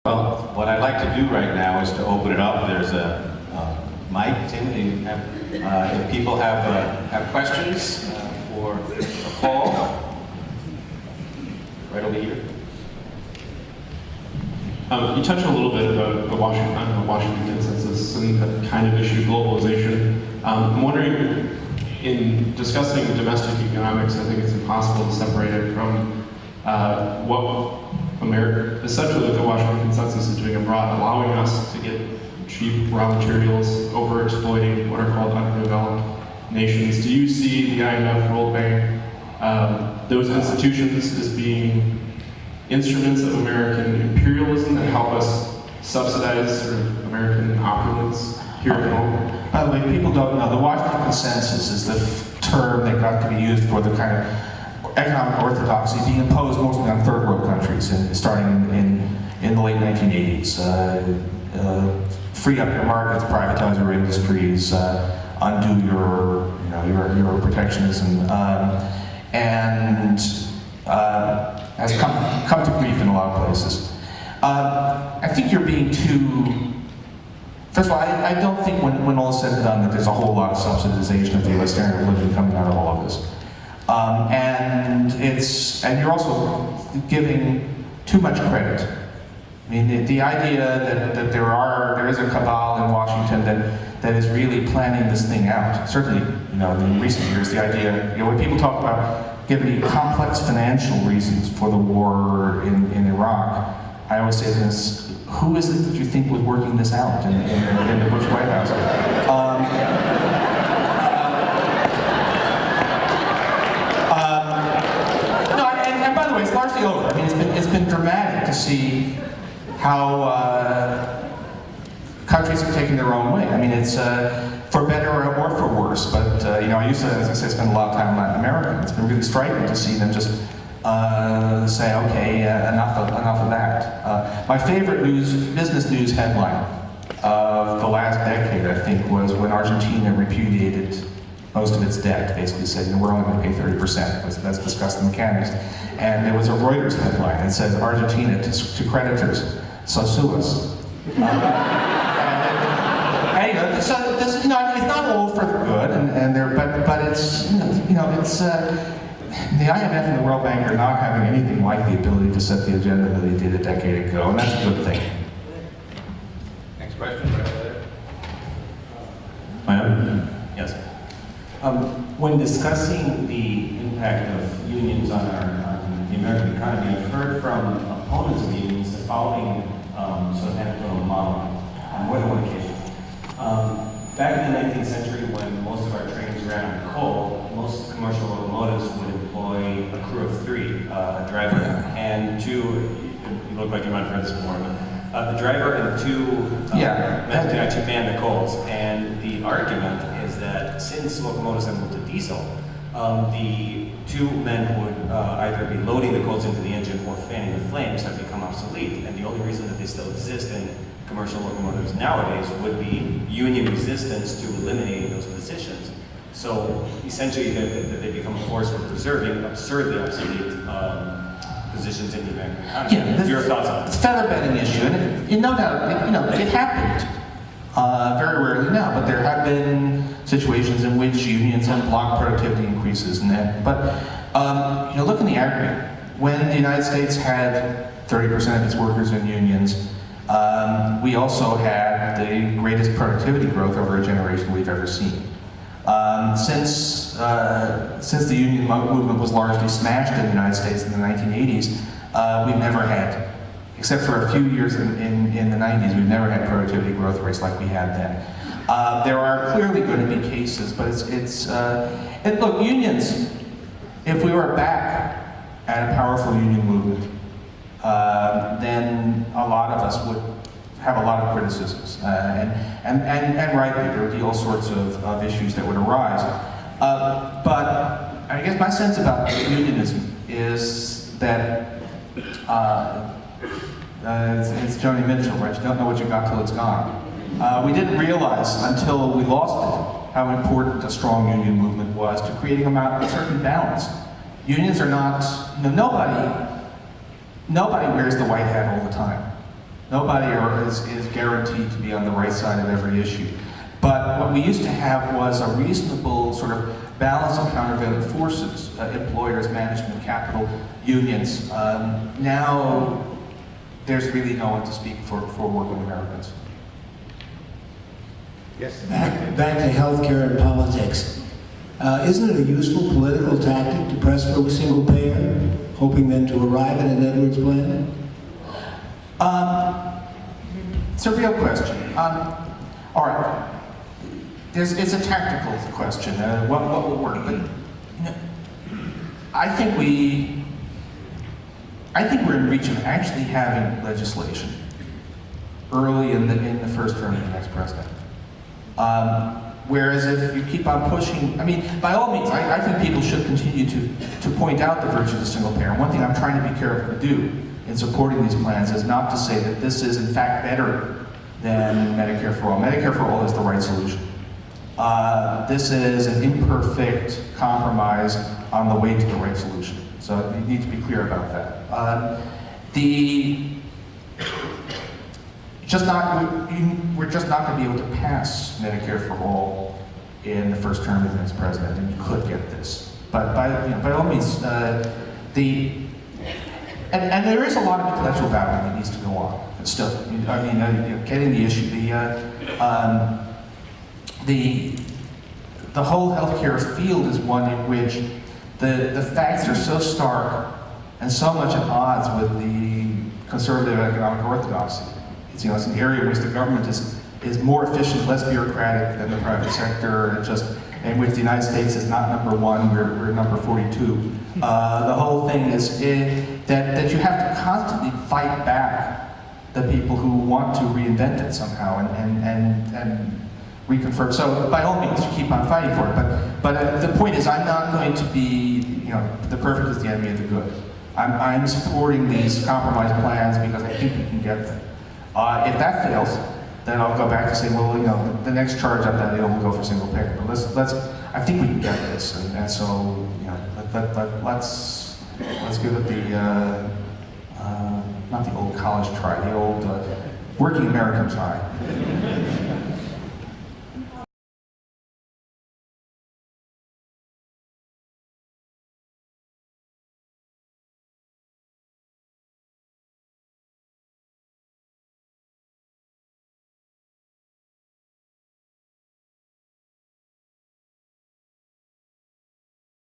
Well, what I'd like to do right now is to open it up. There's a mic. Tim, do you have, if people have questions for Paul, right over here. You touched a little bit about the Washington consensus and the kind of issue, globalization. I'm wondering, in discussing domestic economics, I think it's impossible to separate it from what America, essentially what the Washington consensus is doing abroad, allowing us to get cheap raw materials, over-exploiting what are called underdeveloped nations. Do you see the IMF, World Bank, those institutions as being instruments of American imperialism that help us subsidize sort of American opulence here at home? By the way, people don't know, the Washington Consensus is the term that got to be used for the kind of economic orthodoxy being imposed mostly on third world countries, starting in the late 1980s. Free up your markets, privatize your industries, undo your protectionism, and has come to grief in a lot of places. I think you're being too. First of all, I don't think when all is said and done that there's a whole lot of subsidization of the U.S. standard of living coming out of all of this. And you're also giving too much credit. I mean, the idea that there is a cabal in Washington that is really planning this thing out. Certainly, in recent years, the idea, when people talk about giving complex financial reasons for the war in Iraq, I always say this: who is it that you think was working this out in the Bush White House? And by the way, it's largely over. I mean, it's been dramatic to see how countries have taken their own way. I mean, it's for better or for worse. But I used to, as I said, spend a lot of time in Latin America. It's been really striking to see them just say, okay, enough of that. My favorite business news headline of the last decade, I think, was when Argentina repudiated most of its debt. Basically said, we're only going to pay 30%. That's discussed in the mechanics. And there was a Reuters headline that said, Argentina to creditors, so sue us. Anyway, so this, it's not all for the good, but it's, it's. The IMF and the World Bank are not having anything like the ability to set the agenda that they did a decade ago, and that's a good thing. Next question, right over there. My own? Yes. When discussing the impact of unions on the American economy, I've heard from opponents of unions the following sort of anecdotal model on more than one occasion. Back in the 19th century, when most of our trains ran on coal, most commercial locomotives would employ a crew of three, a driver and two, you look like you might have heard this before, but the driver and two men to actually man the coals. And the argument is that since locomotives have moved to diesel, the two men who would either be loading the coals into the engine or fanning the flames have become obsolete. And the only reason that they still exist in commercial locomotives nowadays would be union resistance to eliminating those positions. So essentially, that they become a force for preserving absurdly obsolete positions in the American economy. Yeah, your thoughts on it? It's a feather bedding issue, and no doubt, it happened. Very rarely now, but there have been situations in which unions have blocked productivity increases, but look in the aggregate. When the United States had 30% of its workers in unions, we also had the greatest productivity growth over a generation we've ever seen. Since the union movement was largely smashed in the United States in the 1980s, we've never had, except for a few years in the 90s, we've never had productivity growth rates like we had then. There are clearly going to be cases, but and look, unions, if we were back at a powerful union movement, then a lot of us would have a lot of criticisms, and rightly, there would be all sorts of issues that would arise. But I guess my sense about unionism is that it's Joni Mitchell, right? You don't know what you got till it's gone. We didn't realize until we lost it how important a strong union movement was to creating a certain balance. Unions are not, nobody wears the white hat all the time. Nobody is guaranteed to be on the right side of every issue. But what we used to have was a reasonable sort of balance of countervailing forces, employers, management, capital, unions. Now, there's really no one to speak for working Americans. Yes. Back to healthcare and politics. Isn't it a useful political tactic to press for a single payer, hoping then to arrive at an Edwards plan? It's a real question. All right, it's a tactical question. What will work? But you know, I think we're in reach of actually having legislation early in the first term of the next president. Whereas if you keep on pushing, I mean, by all means, I think people should continue to point out the virtues of single payer. One thing I'm trying to be careful to do in supporting these plans is not to say that this is in fact better than Medicare for all. Medicare for all is the right solution. This is an imperfect compromise on the way to the right solution. So you need to be clear about that. We're just not going to be able to pass Medicare for all in the first term of the next president, and you could get this. But by all means, and there is a lot of intellectual battling that needs to go on. But still, I mean, getting the issue, the whole healthcare field is one in which the facts are so stark and so much at odds with the conservative economic orthodoxy. It's an area in which the government is more efficient, less bureaucratic than the private sector, in which the United States is not number one, we're number 42. The whole thing is that you have to constantly fight back the people who want to reinvent it somehow and reconfirm. So by all means, you keep on fighting for it. But the point is, I'm not going to be, the perfect is the enemy of the good. I'm supporting these compromise plans because I think we can get them. If that fails, then I'll go back to say, well, the next charge up that we'll go for single payer. But I think we can get this, and so let's give it the not the old college try, the old working American try.